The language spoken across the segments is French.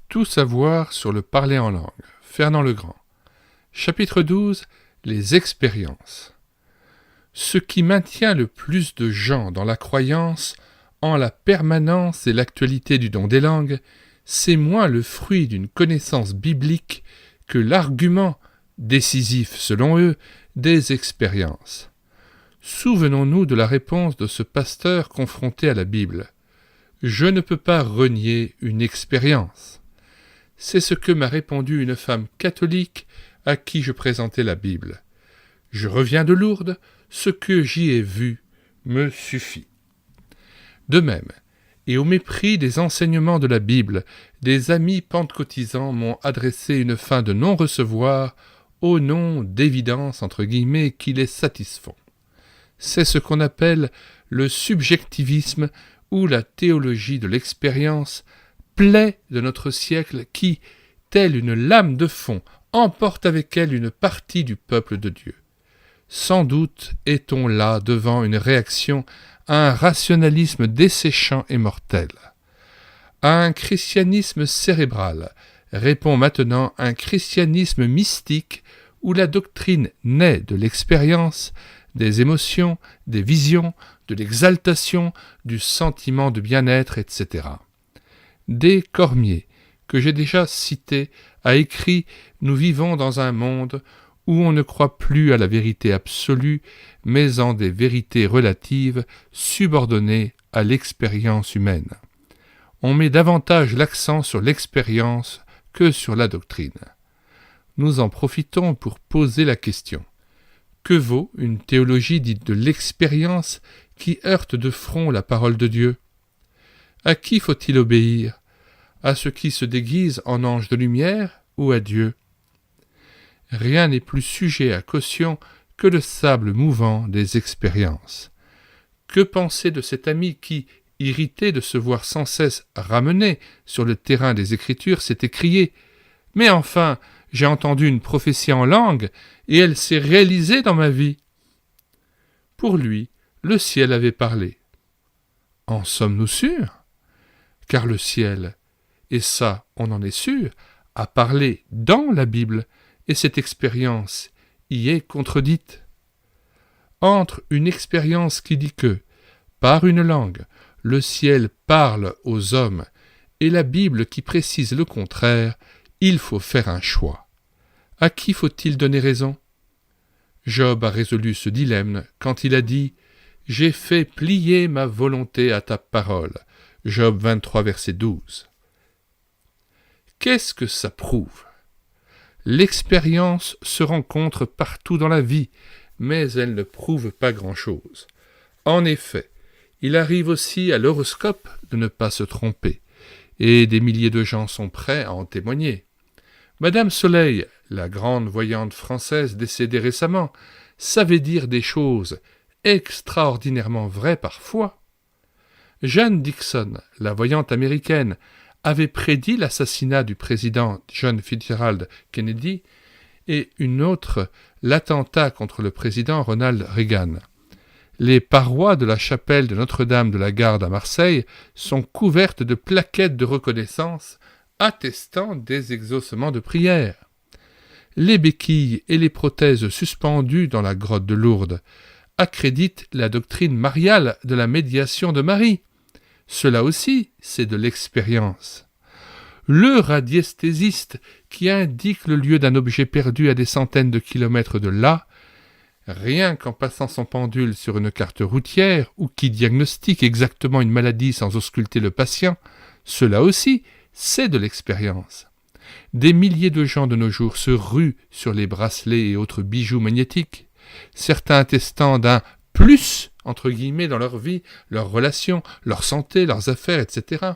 Tout savoir sur le parler en langue. Fernand Legrand. Chapitre 12. Les expériences. Ce qui maintient le plus de gens dans la croyance en la permanence et l'actualité du don des langues, c'est moins le fruit d'une connaissance biblique que l'argument, décisif selon eux, des expériences. Souvenons-nous de la réponse de ce pasteur confronté à la Bible. « Je ne peux pas renier une expérience. » C'est ce que m'a répondu une femme catholique à qui je présentais la Bible. Je reviens de Lourdes, ce que j'y ai vu me suffit. De même, et au mépris des enseignements de la Bible, des amis pentecôtisants m'ont adressé une fin de non-recevoir au nom d'évidence entre guillemets qui les satisfont. C'est ce qu'on appelle le subjectivisme ou la théologie de l'expérience, plaie de notre siècle qui, telle une lame de fond, emporte avec elle une partie du peuple de Dieu. Sans doute est-on là devant une réaction à un rationalisme desséchant et mortel. À un christianisme cérébral répond maintenant un christianisme mystique où la doctrine naît de l'expérience, des émotions, des visions, de l'exaltation, du sentiment de bien-être, etc. D. Cormier, que j'ai déjà cité, a écrit « Nous vivons dans un monde où on ne croit plus à la vérité absolue, mais en des vérités relatives subordonnées à l'expérience humaine. On met davantage l'accent sur l'expérience que sur la doctrine. » Nous en profitons pour poser la question. Que vaut une théologie dite de l'expérience qui heurte de front la parole de Dieu? À qui faut-il obéir? À ceux qui se déguisent en anges de lumière ou à Dieu? Rien n'est plus sujet à caution que le sable mouvant des expériences. Que penser de cet ami qui, irrité de se voir sans cesse ramené sur le terrain des Écritures, s'est écrié « Mais enfin, j'ai entendu une prophétie en langue, et elle s'est réalisée dans ma vie. » Pour lui, le ciel avait parlé. En sommes-nous sûrs? Car le ciel, et ça on en est sûr, a parlé dans la Bible, et cette expérience y est contredite. Entre une expérience qui dit que, par une langue, le ciel parle aux hommes, et la Bible qui précise le contraire, il faut faire un choix. À qui faut-il donner raison? Job a résolu ce dilemme quand il a dit « J'ai fait plier ma volonté à ta parole » Job 23, verset 12. Qu'est-ce que ça prouve? L'expérience se rencontre partout dans la vie, mais elle ne prouve pas grand-chose. En effet, il arrive aussi à l'horoscope de ne pas se tromper, et des milliers de gens sont prêts à en témoigner. Madame Soleil, la grande voyante française décédée récemment, savait dire des choses extraordinairement vraies parfois. Jeanne Dixon, la voyante américaine, avait prédit l'assassinat du président John Fitzgerald Kennedy et une autre, l'attentat contre le président Ronald Reagan. Les parois de la chapelle de Notre-Dame de la Garde à Marseille sont couvertes de plaquettes de reconnaissance attestant des exaucements de prière. Les béquilles et les prothèses suspendues dans la grotte de Lourdes accréditent la doctrine mariale de la médiation de Marie. Cela aussi, c'est de l'expérience. Le radiesthésiste qui indique le lieu d'un objet perdu à des centaines de kilomètres de là, rien qu'en passant son pendule sur une carte routière ou qui diagnostique exactement une maladie sans ausculter le patient, cela aussi, c'est de l'expérience. Des milliers de gens de nos jours se ruent sur les bracelets et autres bijoux magnétiques, certains attestant d'un « plus » entre guillemets dans leur vie, leurs relations, leur santé, leurs affaires, etc.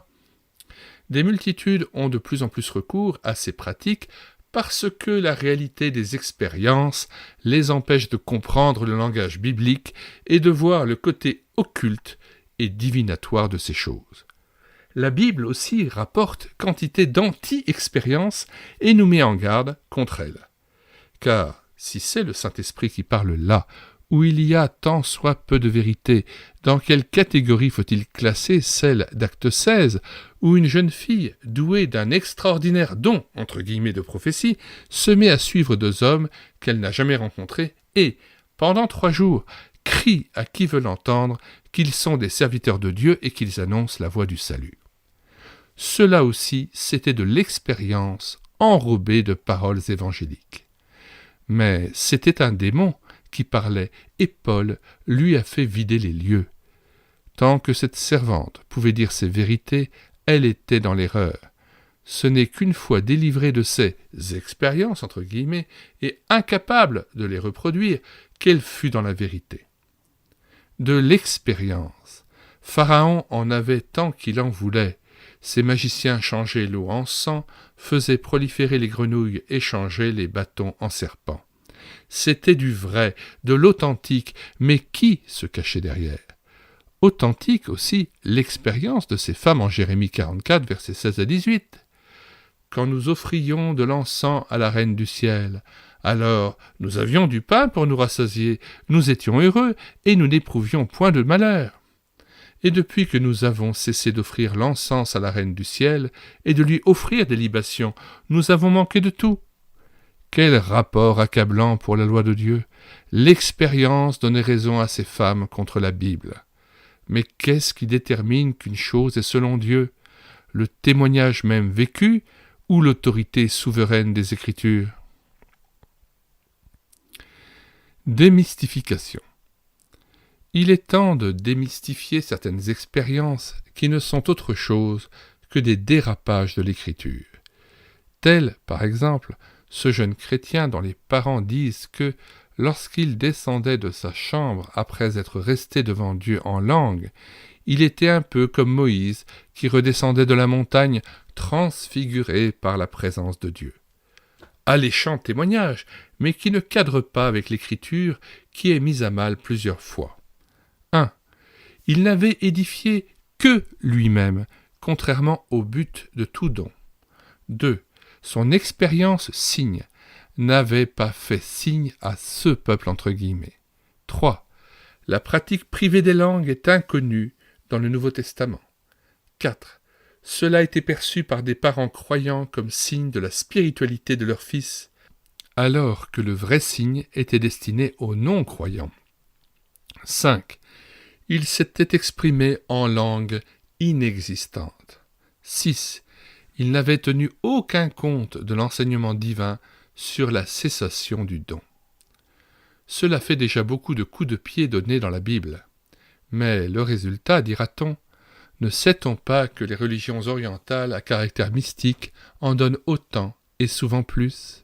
Des multitudes ont de plus en plus recours à ces pratiques parce que la réalité des expériences les empêche de comprendre le langage biblique et de voir le côté occulte et divinatoire de ces choses. La Bible aussi rapporte quantité d'anti-expériences et nous met en garde contre elles. Car si c'est le Saint-Esprit qui parle là, où il y a tant soit peu de vérité, dans quelle catégorie faut-il classer celle d'Acte 16, où une jeune fille, douée d'un extraordinaire don, entre guillemets, de prophétie, se met à suivre deux hommes qu'elle n'a jamais rencontrés et, pendant 3 jours, crie à qui veut l'entendre qu'ils sont des serviteurs de Dieu et qu'ils annoncent la voie du salut. Cela aussi, c'était de l'expérience enrobée de paroles évangéliques. Mais c'était un démon qui parlait, et Paul lui a fait vider les lieux. Tant que cette servante pouvait dire ces vérités, elle était dans l'erreur. Ce n'est qu'une fois délivrée de ses « expériences » entre guillemets, et incapable de les reproduire, qu'elle fut dans la vérité. De l'expérience, Pharaon en avait tant qu'il en voulait. Ses magiciens changeaient l'eau en sang, faisaient proliférer les grenouilles et changeaient les bâtons en serpents. C'était du vrai, de l'authentique, mais qui se cachait derrière? Authentique aussi l'expérience de ces femmes en Jérémie 44, versets 16 à 18. Quand nous offrions de l'encens à la reine du ciel, alors nous avions du pain pour nous rassasier, nous étions heureux et nous n'éprouvions point de malheur. Et depuis que nous avons cessé d'offrir l'encens à la reine du ciel et de lui offrir des libations, nous avons manqué de tout. Quel rapport accablant pour la loi de Dieu! L'expérience donnait raison à ces femmes contre la Bible. Mais qu'est-ce qui détermine qu'une chose est selon Dieu? Le témoignage même vécu ou l'autorité souveraine des Écritures? Démystification. Il est temps de démystifier certaines expériences qui ne sont autre chose que des dérapages de l'Écriture. Tels, par exemple, ce jeune chrétien dont les parents disent que, lorsqu'il descendait de sa chambre après être resté devant Dieu en langue, il était un peu comme Moïse qui redescendait de la montagne transfiguré par la présence de Dieu. Alléchant témoignage, mais qui ne cadre pas avec l'Écriture qui est mise à mal plusieurs fois. 1. Il n'avait édifié que lui-même, contrairement au but de tout don. 2. Son expérience signe n'avait pas fait signe à ce peuple entre guillemets. 3. La pratique privée des langues est inconnue dans le Nouveau Testament. 4. Cela a été perçu par des parents croyants comme signe de la spiritualité de leur fils, alors que le vrai signe était destiné aux non-croyants. 5. Il s'était exprimé en langue inexistante. 6. Il n'avait tenu aucun compte de l'enseignement divin sur la cessation du don. Cela fait déjà beaucoup de coups de pied donnés dans la Bible. Mais le résultat, dira-t-on, ne sait-on pas que les religions orientales à caractère mystique en donnent autant et souvent plus?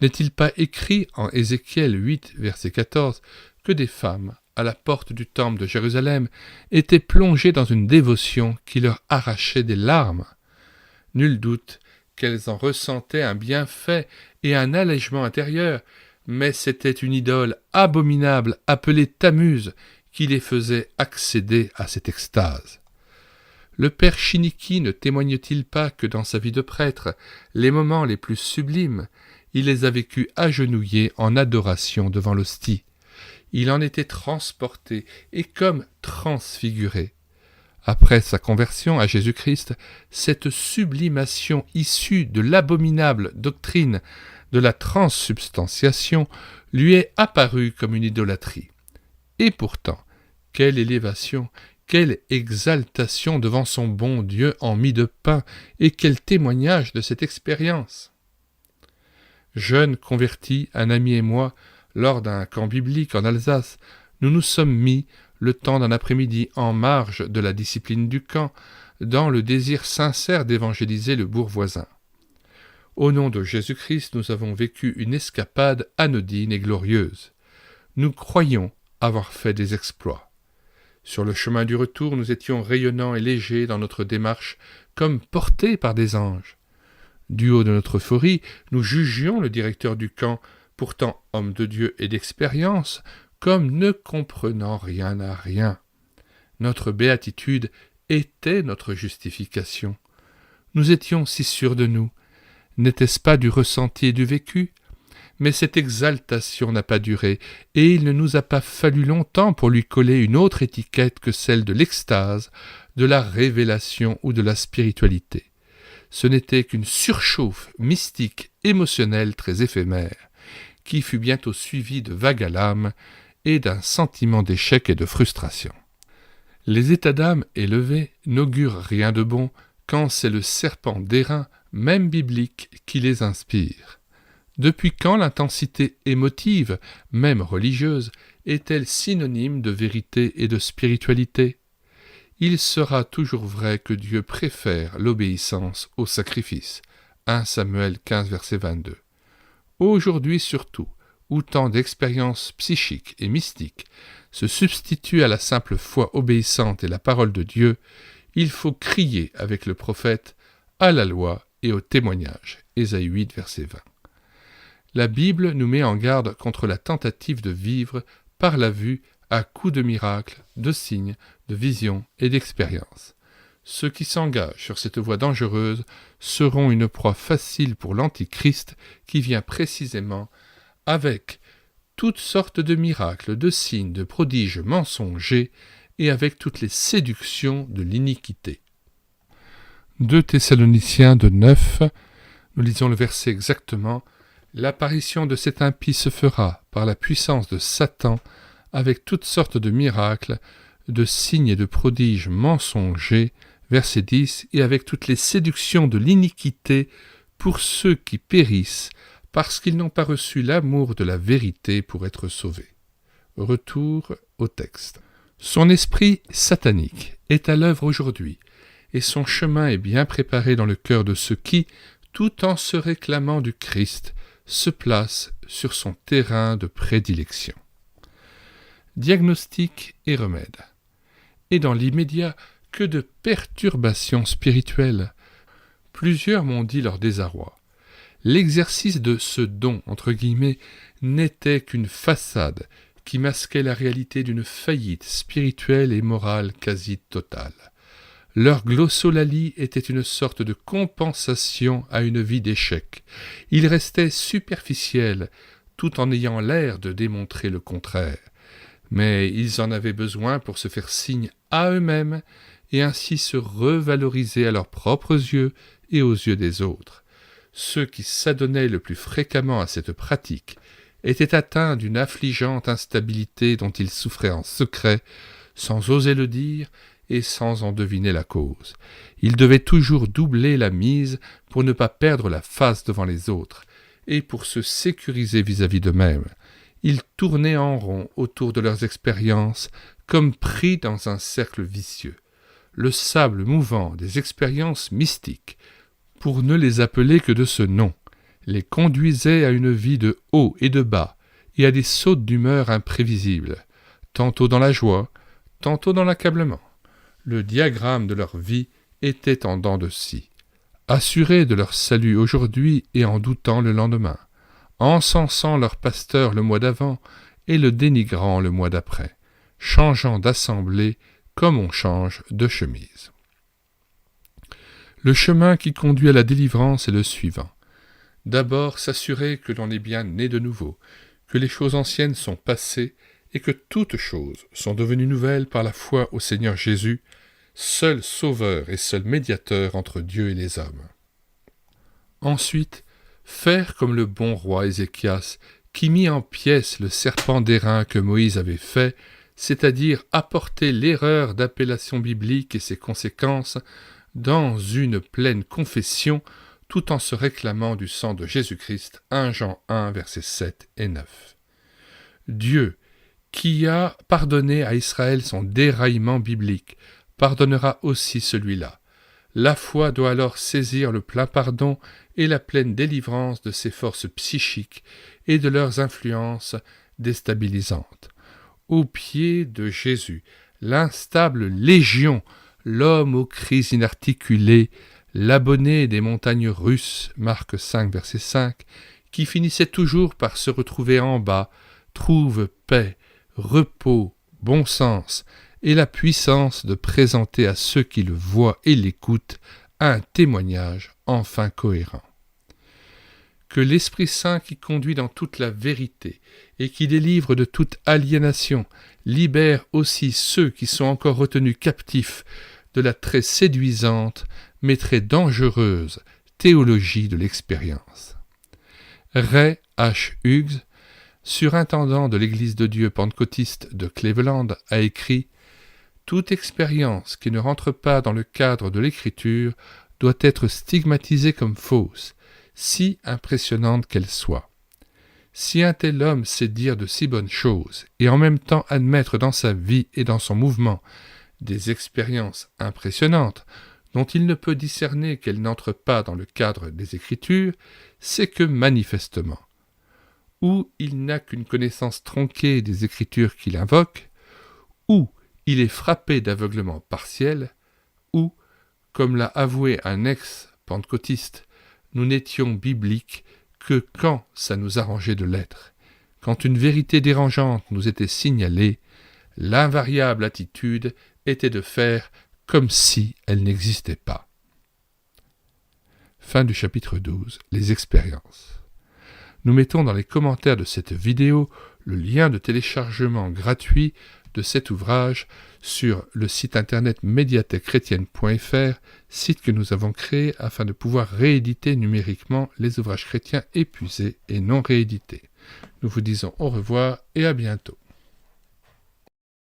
N'est-il pas écrit en Ézéchiel 8, verset 14, que des femmes, à la porte du temple de Jérusalem, étaient plongées dans une dévotion qui leur arrachait des larmes? Nul doute qu'elles en ressentaient un bienfait et un allègement intérieur, mais c'était une idole abominable appelée Tammuz qui les faisait accéder à cette extase. Le père Chiniki ne témoigne-t-il pas que dans sa vie de prêtre, les moments les plus sublimes, il les a vécus agenouillés en adoration devant l'hostie? Il en était transporté et comme transfiguré. Après sa conversion à Jésus-Christ, cette sublimation issue de l'abominable doctrine de la transsubstantiation lui est apparue comme une idolâtrie. Et pourtant, quelle élévation, quelle exaltation devant son bon Dieu en mie de pain, et quel témoignage de cette expérience! Jeunes convertis, un ami et moi, lors d'un camp biblique en Alsace, nous nous sommes mis, le temps d'un après-midi en marge de la discipline du camp, dans le désir sincère d'évangéliser le bourg voisin. Au nom de Jésus-Christ, nous avons vécu une escapade anodine et glorieuse. Nous croyons avoir fait des exploits. Sur le chemin du retour, nous étions rayonnants et légers dans notre démarche, comme portés par des anges. Du haut de notre euphorie, nous jugions le directeur du camp, pourtant homme de Dieu et d'expérience, comme ne comprenant rien à rien. Notre béatitude était notre justification. Nous étions si sûrs de nous. N'était-ce pas du ressenti et du vécu? Mais cette exaltation n'a pas duré, et il ne nous a pas fallu longtemps pour lui coller une autre étiquette que celle de l'extase, de la révélation ou de la spiritualité. Ce n'était qu'une surchauffe mystique, émotionnelle très éphémère, qui fut bientôt suivie de vagues à l'âme et d'un sentiment d'échec et de frustration. Les états d'âme élevés n'augurent rien de bon quand c'est le serpent d'airain, même biblique, qui les inspire. Depuis quand l'intensité émotive, même religieuse, est-elle synonyme de vérité et de spiritualité ? Il sera toujours vrai que Dieu préfère l'obéissance au sacrifice. 1 Samuel 15, verset 22. Aujourd'hui surtout, où tant d'expériences psychiques et mystiques se substituent à la simple foi obéissante et la parole de Dieu, il faut crier avec le prophète à la loi et au témoignage. Ésaïe 8, verset 20. La Bible nous met en garde contre la tentative de vivre par la vue à coups de miracles, de signes, de visions et d'expériences. Ceux qui s'engagent sur cette voie dangereuse seront une proie facile pour l'Antichrist qui vient précisément avec toutes sortes de miracles, de signes, de prodiges mensongers et avec toutes les séductions de l'iniquité. 2 Thessaloniciens 9, nous lisons le verset exactement. « L'apparition de cet impie se fera par la puissance de Satan avec toutes sortes de miracles, de signes et de prodiges mensongers, verset 10, et avec toutes les séductions de l'iniquité pour ceux qui périssent, parce qu'ils n'ont pas reçu l'amour de la vérité pour être sauvés. » Retour au texte. Son esprit satanique est à l'œuvre aujourd'hui, et son chemin est bien préparé dans le cœur de ceux qui, tout en se réclamant du Christ, se placent sur son terrain de prédilection. Diagnostic et remède. Et dans l'immédiat, que de perturbations spirituelles. Plusieurs m'ont dit leur désarroi. L'exercice de ce don, entre guillemets, n'était qu'une façade qui masquait la réalité d'une faillite spirituelle et morale quasi totale. Leur glossolalie était une sorte de compensation à une vie d'échec. Ils restaient superficiels, tout en ayant l'air de démontrer le contraire. Mais ils en avaient besoin pour se faire signe à eux-mêmes et ainsi se revaloriser à leurs propres yeux et aux yeux des autres. Ceux qui s'adonnaient le plus fréquemment à cette pratique étaient atteints d'une affligeante instabilité dont ils souffraient en secret, sans oser le dire et sans en deviner la cause. Ils devaient toujours doubler la mise pour ne pas perdre la face devant les autres, et pour se sécuriser vis-à-vis d'eux-mêmes. Ils tournaient en rond autour de leurs expériences, comme pris dans un cercle vicieux. Le sable mouvant des expériences mystiques, pour ne les appeler que de ce nom, les conduisait à une vie de haut et de bas, et à des sautes d'humeur imprévisibles, tantôt dans la joie, tantôt dans l'accablement. Le diagramme de leur vie était en dents de scie, assurés de leur salut aujourd'hui et en doutant le lendemain, encensant leur pasteur le mois d'avant et le dénigrant le mois d'après, changeant d'assemblée comme on change de chemise. Le chemin qui conduit à la délivrance est le suivant. D'abord s'assurer que l'on est bien né de nouveau, que les choses anciennes sont passées et que toutes choses sont devenues nouvelles par la foi au Seigneur Jésus, seul sauveur et seul médiateur entre Dieu et les hommes. Ensuite, faire comme le bon roi Ézéchias, qui mit en pièces le serpent d'airain que Moïse avait fait, c'est-à-dire apporter l'erreur d'appellation biblique et ses conséquences dans une pleine confession, tout en se réclamant du sang de Jésus-Christ, 1 Jean 1, versets 7 et 9. Dieu, qui a pardonné à Israël son déraillement biblique, pardonnera aussi celui-là. La foi doit alors saisir le plein pardon et la pleine délivrance de ses forces psychiques et de leurs influences déstabilisantes. Au pied de Jésus, l'instable légion, l'homme aux cris inarticulés, l'abonné des montagnes russes, Marc 5, verset 5, qui finissait toujours par se retrouver en bas, trouve paix, repos, bon sens et la puissance de présenter à ceux qui le voient et l'écoutent un témoignage enfin cohérent. que l'Esprit Saint qui conduit dans toute la vérité et qui délivre de toute aliénation libère aussi ceux qui sont encore retenus captifs de la très séduisante mais très dangereuse théologie de l'expérience. Ray H. Hughes, surintendant de l'Église de Dieu pentecôtiste de Cleveland, a écrit « Toute expérience qui ne rentre pas dans le cadre de l'Écriture doit être stigmatisée comme fausse, si impressionnante qu'elle soit. Si un tel homme sait dire de si bonnes choses, et en même temps admettre dans sa vie et dans son mouvement des expériences impressionnantes, dont il ne peut discerner qu'elles n'entrent pas dans le cadre des Écritures, c'est que manifestement, ou il n'a qu'une connaissance tronquée des Écritures qu'il invoque, ou il est frappé d'aveuglement partiel, ou, comme l'a avoué un ex-pentecôtiste, nous n'étions bibliques que quand ça nous arrangeait de l'être. Quand une vérité dérangeante nous était signalée, l'invariable attitude était de faire comme si elle n'existait pas. Fin du chapitre 12. Les expériences. Nous mettons dans les commentaires de cette vidéo le lien de téléchargement gratuit de cet ouvrage sur le site internet médiathèquechrétienne.fr, site que nous avons créé afin de pouvoir rééditer numériquement les ouvrages chrétiens épuisés et non réédités. Nous vous disons au revoir et à bientôt.